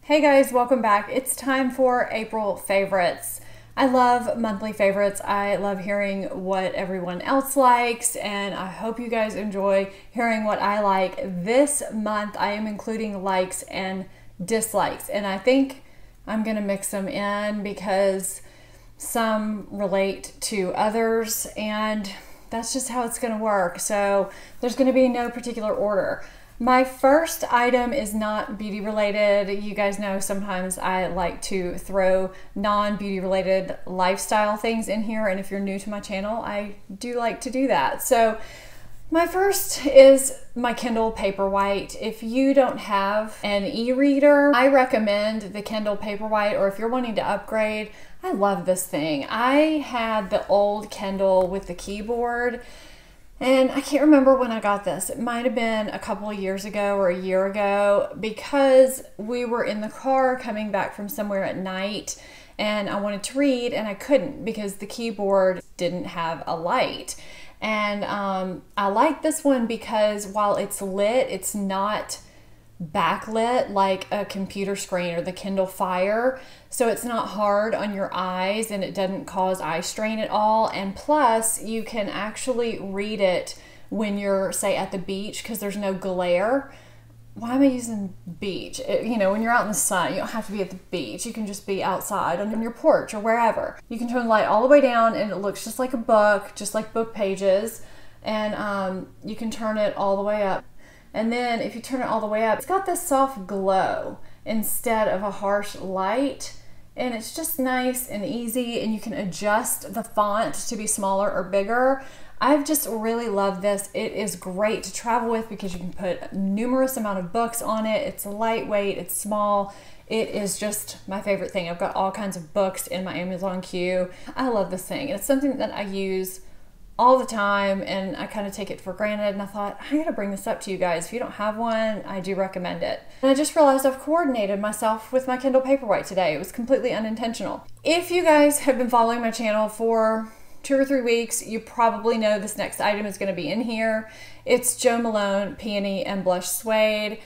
Hey guys, welcome back. It's time for April favorites. I love monthly favorites. I love hearing what everyone else likes, and I hope you guys enjoy hearing what I like. This month I am including likes and dislikes, and I think I'm gonna mix them in because some relate to others, and that's just how it's gonna work. So there's gonna be no particular order. My first item is not beauty related. You guys know sometimes I like to throw non-beauty related lifestyle things in here, and if you're new to my channel, I do like to do that. So my first is my Kindle Paperwhite. If you don't have an e-reader, I recommend the Kindle Paperwhite, or if you're wanting to upgrade, I love this thing. I had the old Kindle with the keyboard, and I can't remember when I got this. It might have been a couple of years ago or a year ago, because we were in the car coming back from somewhere at night and I wanted to read and I couldn't because the keyboard didn't have a light. And I like this one because while it's lit, it's not backlit like a computer screen or the Kindle Fire, so it's not hard on your eyes and it doesn't cause eye strain at all. And plus you can actually read it when you're, say, at the beach, because there's no glare. Why am I using beach? You know, when you're out in the sun, you don't have to be at the beach. You can just be outside on your porch or wherever. You can turn the light all the way down and it looks just like a book, just like book pages. And you can turn it all the way up. And then if you turn it all the way up, it's got this soft glow instead of a harsh light. And it's just nice and easy, and you can adjust the font to be smaller or bigger. I've just really loved this. It is great to travel with because you can put numerous amount of books on it. It's lightweight, it's small. It is just my favorite thing. I've got all kinds of books in my Amazon queue. I love this thing. And it's something that I use all the time, and I kind of take it for granted, and I thought, I gotta bring this up to you guys. If you don't have one, I do recommend it. And I just realized I've coordinated myself with my Kindle Paperwhite today. It was completely unintentional. If you guys have been following my channel for 2 or 3 weeks, you probably know this next item is gonna be in here. It's Jo Malone Peony and Blush Suede.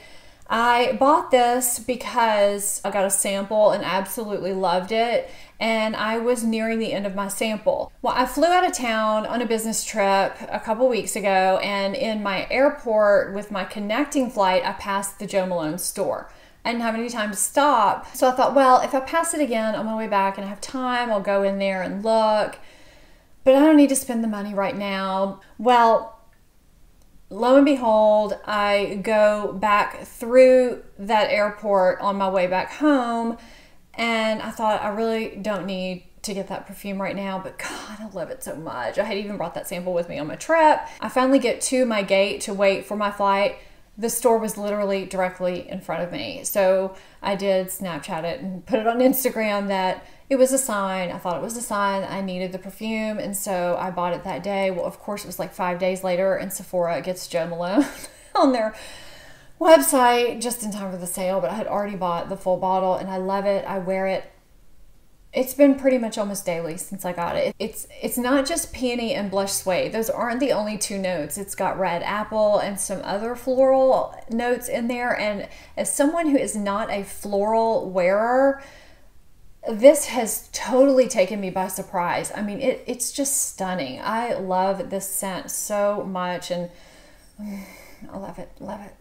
I bought this because I got a sample and absolutely loved it, and I was nearing the end of my sample. Well, I flew out of town on a business trip a couple weeks ago, and in my airport with my connecting flight, I passed the Jo Malone store. I didn't have any time to stop, so I thought, well, if I pass it again on my way back and I have time, I'll go in there and look, but I don't need to spend the money right now. Well, lo and behold, I go back through that airport on my way back home, and I thought, I really don't need to get that perfume right now, but God, I love it so much. I had even brought that sample with me on my trip. I finally get to my gate to wait for my flight. The store was literally directly in front of me. So I did Snapchat it and put it on Instagram that it was a sign. I thought it was a sign I needed the perfume, and so I bought it that day. Well, of course, it was like 5 days later, and Sephora gets Jo Malone on their website just in time for the sale, but I had already bought the full bottle, and I love it. I wear it. It's been pretty much almost daily since I got it. It's not just peony and blush suede. Those aren't the only 2 notes. It's got red apple and some other floral notes in there, and as someone who is not a floral wearer, this has totally taken me by surprise. I mean, it's just stunning. I love this scent so much, and I love it, love it.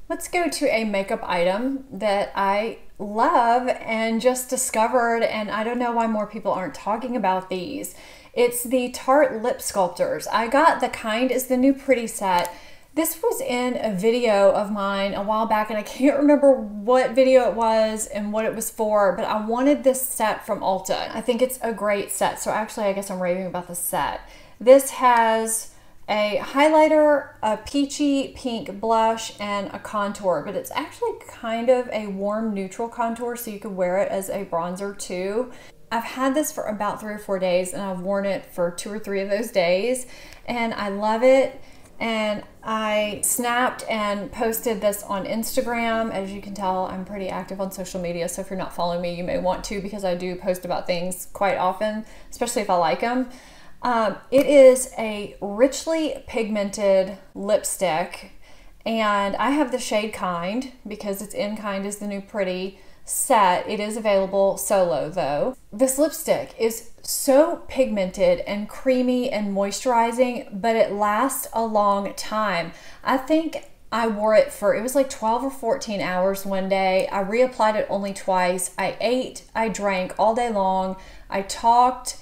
Let's go to a makeup item that I love and just discovered, and I don't know why more people aren't talking about these. It's the Tarte Lip Sculptors. I got the Kind is the New Pretty set. This was in a video of mine a while back, and I can't remember what video it was and what it was for, but I wanted this set from Ulta. I think it's a great set, so actually I guess I'm raving about the set. This has a highlighter, a peachy pink blush, and a contour, but it's actually kind of a warm neutral contour, so you could wear it as a bronzer too. I've had this for about 3 or 4 days, and I've worn it for 2 or 3 of those days, and I love it. And I snapped and posted this on Instagram. As you can tell, I'm pretty active on social media, so if you're not following me, you may want to, because I do post about things quite often, especially if I like them. It is a richly pigmented lipstick, and I have the shade Kind because it's in Kind is the New Pretty set. It is available solo though. This lipstick is so pigmented and creamy and moisturizing, but it lasts a long time. I think I wore it for, it was like 12 or 14 hours one day. I reapplied it only twice. I ate, I drank all day long. I talked,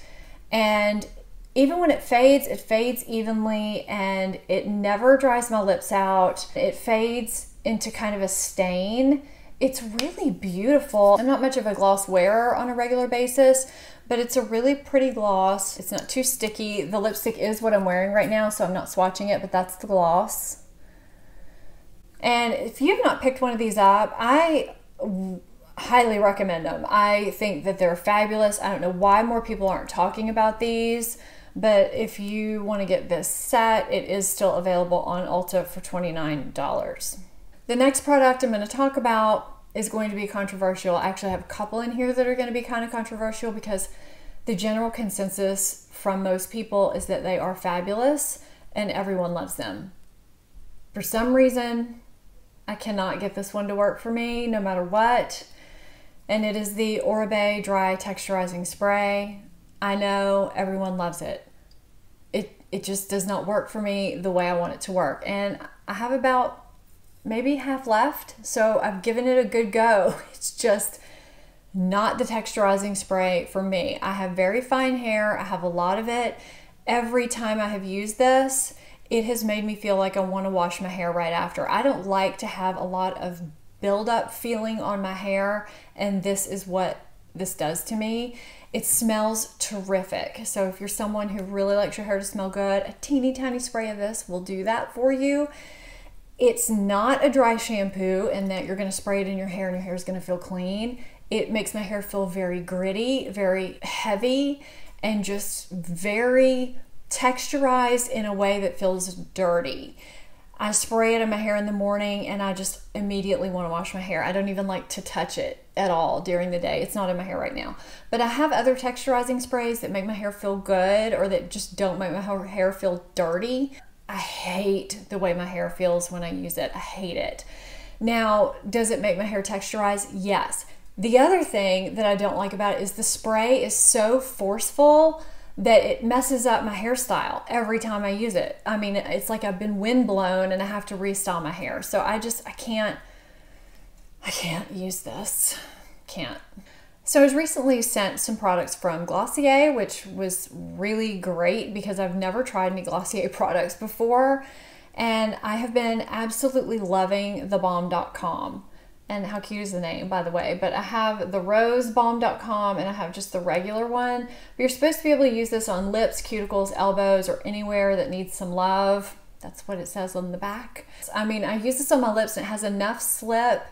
and even when it fades evenly, and it never dries my lips out. It fades into kind of a stain. It's really beautiful. I'm not much of a gloss wearer on a regular basis, but it's a really pretty gloss. It's not too sticky. The lipstick is what I'm wearing right now, so I'm not swatching it, but that's the gloss. And if you've not picked one of these up, I highly recommend them. I think that they're fabulous. I don't know why more people aren't talking about these, but if you want to get this set, it is still available on Ulta for $29. The next product I'm going to talk about is going to be controversial. I actually have a couple in here that are going to be kind of controversial because the general consensus from most people is that they are fabulous and everyone loves them. For some reason, I cannot get this one to work for me no matter what. And it is the Oribe Dry Texturizing Spray. I know everyone loves it. It just does not work for me the way I want it to work. And I have about maybe half left, so I've given it a good go. It's just not the texturizing spray for me. I have very fine hair. I have a lot of it. Every time I have used this, it has made me feel like I want to wash my hair right after. I don't like to have a lot of buildup feeling on my hair, and this is what this does to me. It smells terrific. So if you're someone who really likes your hair to smell good, a teeny tiny spray of this will do that for you. It's not a dry shampoo in that you're going to spray it in your hair and your hair is going to feel clean. It makes my hair feel very gritty, very heavy, and just very texturized in a way that feels dirty. I spray it in my hair in the morning and I just immediately want to wash my hair. I don't even like to touch it at all during the day. It's not in my hair right now. But I have other texturizing sprays that make my hair feel good or that just don't make my hair feel dirty. I hate the way my hair feels when I use it. I hate it. Now, does it make my hair texturize? Yes. The other thing that I don't like about it is the spray is so forceful that it messes up my hairstyle every time I use it. I mean, it's like I've been windblown and I have to restyle my hair. So I can't use this. Can't. So I was recently sent some products from Glossier, which was really great because I've never tried any Glossier products before. And I have been absolutely loving thebalm.com. And how cute is the name, by the way? But I have the rosebalm.com and I have just the regular one. But you're supposed to be able to use this on lips, cuticles, elbows, or anywhere that needs some love. That's what it says on the back. I mean, I use this on my lips and it has enough slip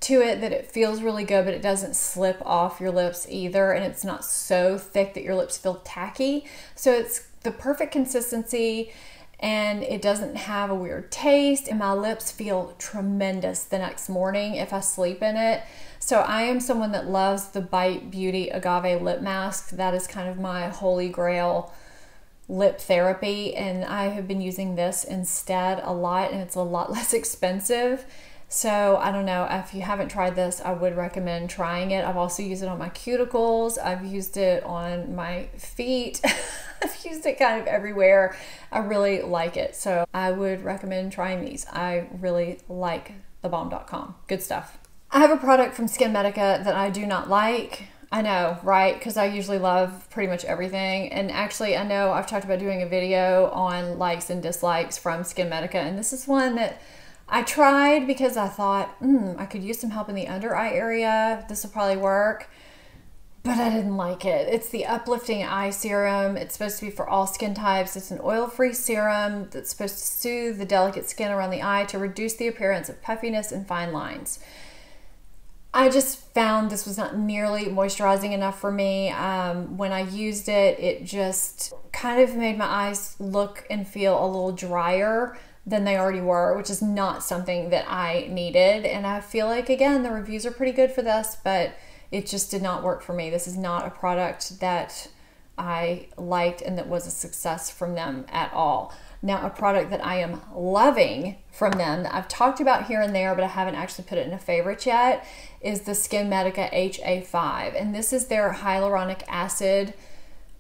to it that it feels really good, but it doesn't slip off your lips either. And it's not so thick that your lips feel tacky. So it's the perfect consistency. And it doesn't have a weird taste, and my lips feel tremendous the next morning if I sleep in it. So I am someone that loves the Bite Beauty Agave Lip Mask. That is kind of my holy grail lip therapy, and I have been using this instead a lot, and it's a lot less expensive. So I don't know, if you haven't tried this, I would recommend trying it. I've also used it on my cuticles. I've used it on my feet. I've used it kind of everywhere. I really like it. So I would recommend trying these. I really like thebalm.com. Good stuff. I have a product from SkinMedica that I do not like. I know, right? Because I usually love pretty much everything. And actually, I know I've talked about doing a video on likes and dislikes from SkinMedica. And this is one that I tried because I thought, I could use some help in the under eye area. This will probably work. But I didn't like it. It's the Uplifting Eye Serum. It's supposed to be for all skin types. It's an oil-free serum that's supposed to soothe the delicate skin around the eye to reduce the appearance of puffiness and fine lines. I just found this was not nearly moisturizing enough for me. When I used it, it just kind of made my eyes look and feel a little drier than they already were, which is not something that I needed. And I feel like, again, the reviews are pretty good for this, but it just did not work for me. This is not a product that I liked and that was a success from them at all. Now, a product that I am loving from them that I've talked about here and there, but I haven't actually put it in a favorite yet, is the Skin Medica HA5. And this is their hyaluronic acid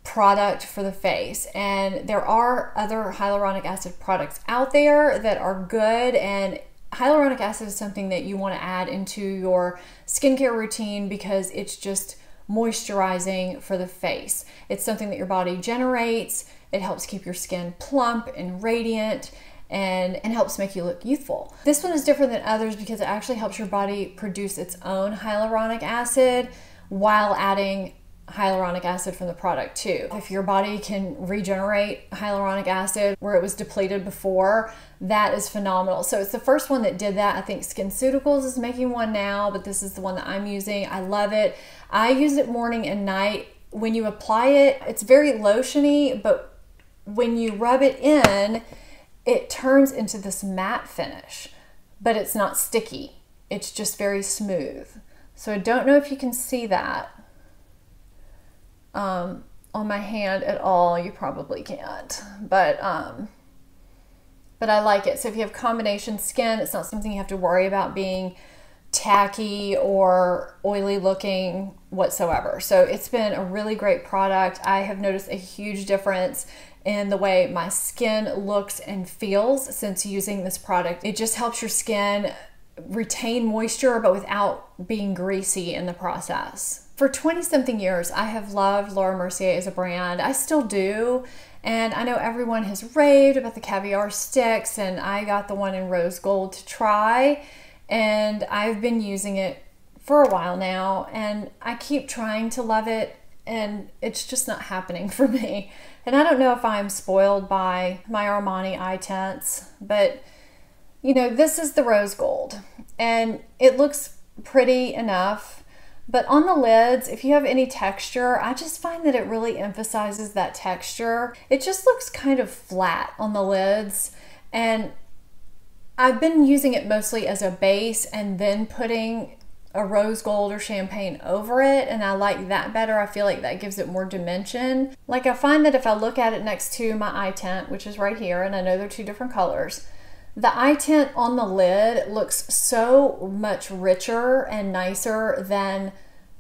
product for the face. And there are other hyaluronic acid products out there that are good, and hyaluronic acid is something that you want to add into your skincare routine because it's just moisturizing for the face. It's something that your body generates. It helps keep your skin plump and radiant and helps make you look youthful. This one is different than others because it actually helps your body produce its own hyaluronic acid while adding hyaluronic acid from the product too. If your body can regenerate hyaluronic acid where it was depleted before, that is phenomenal. So it's the first one that did that. I think SkinCeuticals is making one now, but this is the one that I'm using. I love it. I use it morning and night. When you apply it, it's very lotiony, but when you rub it in, it turns into this matte finish, but it's not sticky. It's just very smooth. So I don't know if you can see that on my hand at all. You probably can't, but I like it. So if you have combination skin, it's not something you have to worry about being tacky or oily looking whatsoever. So it's been a really great product. I have noticed a huge difference in the way my skin looks and feels since using this product. It just helps your skin retain moisture, but without being greasy in the process. For 20-something years, I have loved Laura Mercier as a brand. I still do. And I know everyone has raved about the caviar sticks, and I got the one in rose gold to try. And I've been using it for a while now, and I keep trying to love it, and it's just not happening for me. And I don't know if I'm spoiled by my Armani eye tints, but you know, this is the rose gold, and it looks pretty enough. But on the lids, if you have any texture, I just find that it really emphasizes that texture. It just looks kind of flat on the lids, and I've been using it mostly as a base and then putting a rose gold or champagne over it, and I like that better. I feel like that gives it more dimension. Like, I find that if I look at it next to my eye tint, which is right here, and I know they're two different colors, the eye tint on the lid looks so much richer and nicer than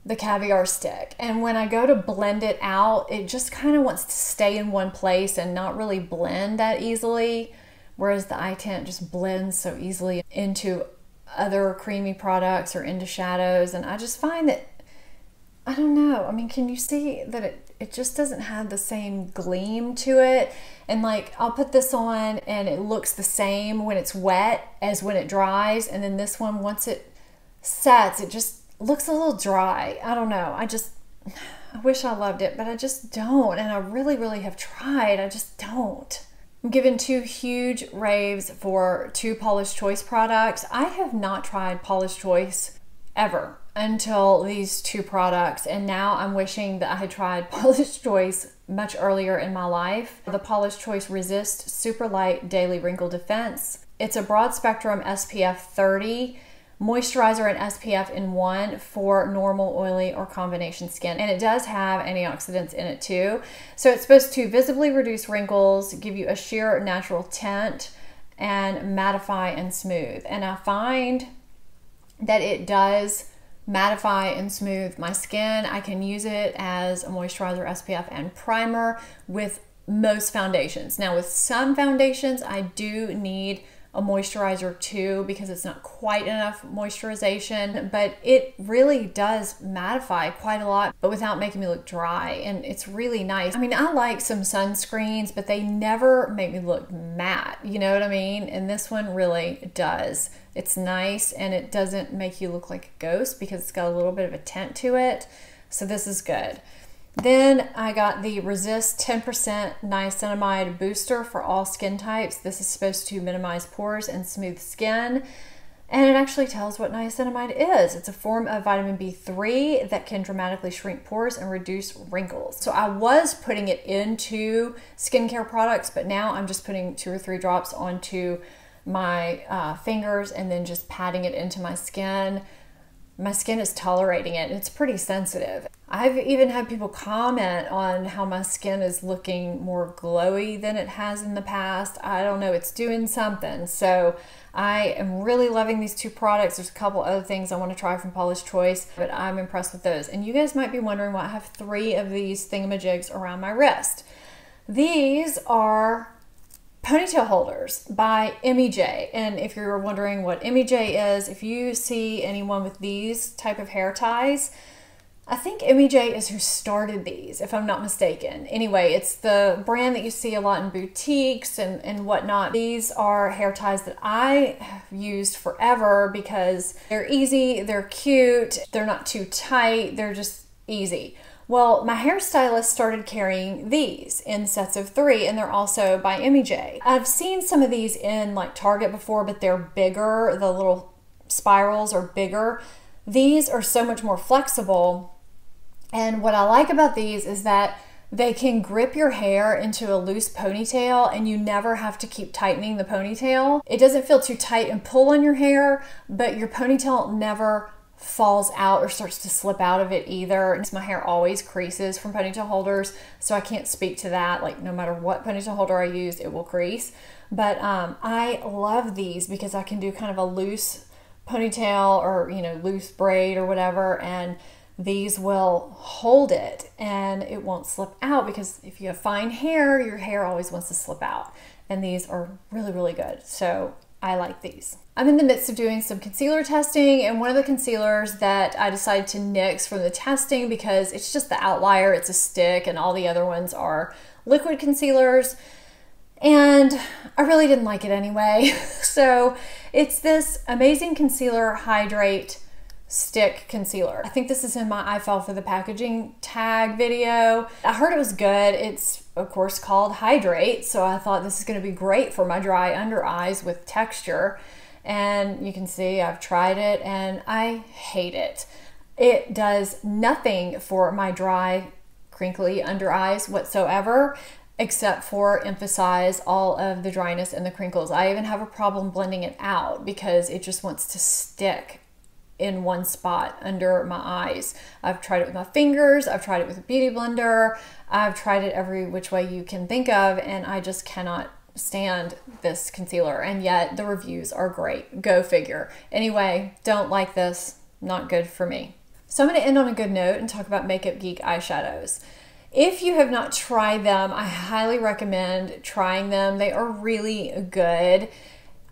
the caviar stick. And when I go to blend it out, it just kind of wants to stay in one place and not really blend that easily. Whereas the eye tint just blends so easily into other creamy products or into shadows. And I just find that, I don't know, I mean, can you see that it just doesn't have the same gleam to it? And like, I'll put this on and it looks the same when it's wet as when it dries. And then this one, once it sets, it just looks a little dry. I don't know. I wish I loved it, but I just don't. And I really, really have tried. I just don't. I'm giving two huge raves for two Paula's Choice products. I have not tried Paula's Choice ever until these two products, and now I'm wishing that I had tried Paula's Choice much earlier in my life. The Paula's Choice Resist Super Light Daily Wrinkle Defense. It's a broad spectrum SPF 30 moisturizer and SPF in one for normal, oily, or combination skin. And it does have antioxidants in it too. So it's supposed to visibly reduce wrinkles, give you a sheer natural tint, and mattify and smooth. And I find that it does mattify and smooth my skin. I can use it as a moisturizer, SPF, and primer with most foundations. Now with some foundations, I do need a moisturizer too because it's not quite enough moisturization, but it really does mattify quite a lot, but without making me look dry, and it's really nice. I mean, I like some sunscreens, but they never make me look matte, you know what I mean? And this one really does. It's nice, and it doesn't make you look like a ghost because it's got a little bit of a tint to it, so this is good. Then I got the Resist 10% Niacinamide Booster for all skin types. This is supposed to minimize pores and smooth skin. And it actually tells what niacinamide is. It's a form of vitamin B3 that can dramatically shrink pores and reduce wrinkles. So I was putting it into skincare products, but now I'm just putting 2 or 3 drops onto my fingers and then just patting it into my skin. my skin is tolerating it. It's pretty sensitive. I've even had people comment on how my skin is looking more glowy than it has in the past. I don't know, it's doing something. So I am really loving these two products. There's a couple other things I want to try from Paula's Choice, but I'm impressed with those. And you guys might be wondering why I have 3 of these thingamajigs around my wrist. These are ponytail holders by MEJ. And if you're wondering what MEJ is, if you see anyone with these type of hair ties, I think MEJ is who started these, if I'm not mistaken. Anyway, it's the brand that you see a lot in boutiques and whatnot. These are hair ties that I have used forever because they're easy, they're cute, they're not too tight, they're just easy. Well, my hairstylist started carrying these in sets of 3, and they're also by MEJ. I've seen some of these in like Target before, but they're bigger. The little spirals are bigger. These are so much more flexible. And what I like about these is that they can grip your hair into a loose ponytail and you never have to keep tightening the ponytail. It doesn't feel too tight and pull on your hair, but your ponytail never falls out or starts to slip out of it either. My hair always creases from ponytail holders, so I can't speak to that. Like no matter what ponytail holder I use, it will crease. But I love these because I can do kind of a loose ponytail or, you know, loose braid or whatever, and these will hold it and it won't slip out, because if you have fine hair, your hair always wants to slip out. And these are really, really good. So I like these. I'm in the midst of doing some concealer testing, and one of the concealers that I decided to nix from the testing because it's just the outlier, it's a stick, and all the other ones are liquid concealers, and I really didn't like it anyway. So it's this Amazing Concealer Hydrate Stick Concealer. I think this is in my I Fell for the Packaging tag video. I heard it was good. It's of course called Hydrate, so I thought this is going to be great for my dry under eyes with texture. And you can see I've tried it and I hate it. It does nothing for my dry, crinkly under eyes whatsoever, except for emphasize all of the dryness and the crinkles. I even have a problem blending it out because it just wants to stick in one spot under my eyes. I've tried it with my fingers, I've tried it with a beauty blender, I've tried it every which way you can think of, and I just cannot stand this concealer, and yet the reviews are great. Go figure. Anyway, don't like this, not good for me. So I'm going to end on a good note and talk about Makeup Geek eyeshadows. If you have not tried them, I highly recommend trying them. They are really good.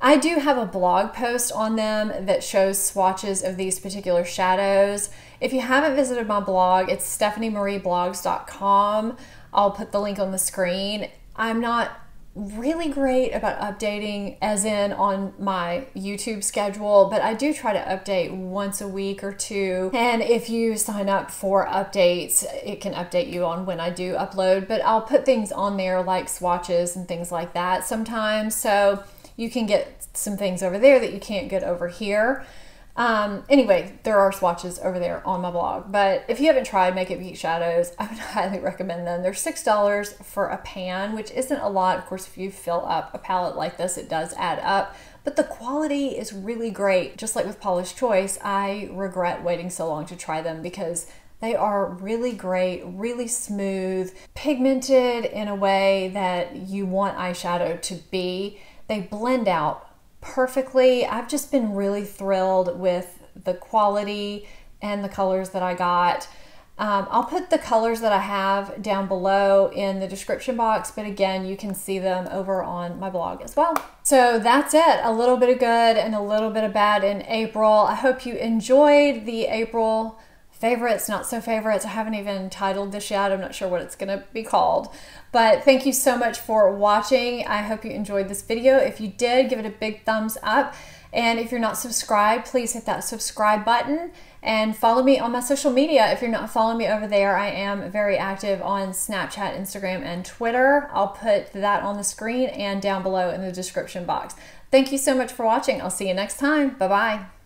I do have a blog post on them that shows swatches of these particular shadows. If you haven't visited my blog, it's stephaniemarieblogs.com. I'll put the link on the screen. I'm not really great about updating as in on my YouTube schedule, but I do try to update once a week or two. And if you sign up for updates, it can update you on when I do upload, but I'll put things on there like swatches and things like that sometimes. So you can get some things over there that you can't get over here. Anyway, there are swatches over there on my blog, but if you haven't tried Makeup Geek shadows, I would highly recommend them. They're $6 for a pan, which isn't a lot. Of course, if you fill up a palette like this, it does add up, but the quality is really great. Just like with Paula's Choice, I regret waiting so long to try them because they are really great, really smooth, pigmented in a way that you want eyeshadow to be. They blend out perfectly. I've just been really thrilled with the quality and the colors that I got. I'll put the colors that I have down below in the description box, but again, you can see them over on my blog as well. So that's it. A little bit of good and a little bit of bad in April. I hope you enjoyed the April favorites, not so favorites. I haven't even titled this yet. I'm not sure what it's gonna be called. But thank you so much for watching. I hope you enjoyed this video. If you did, give it a big thumbs up. And if you're not subscribed, please hit that subscribe button and follow me on my social media. If you're not following me over there, I am very active on Snapchat, Instagram, and Twitter. I'll put that on the screen and down below in the description box. Thank you so much for watching. I'll see you next time. Bye-bye.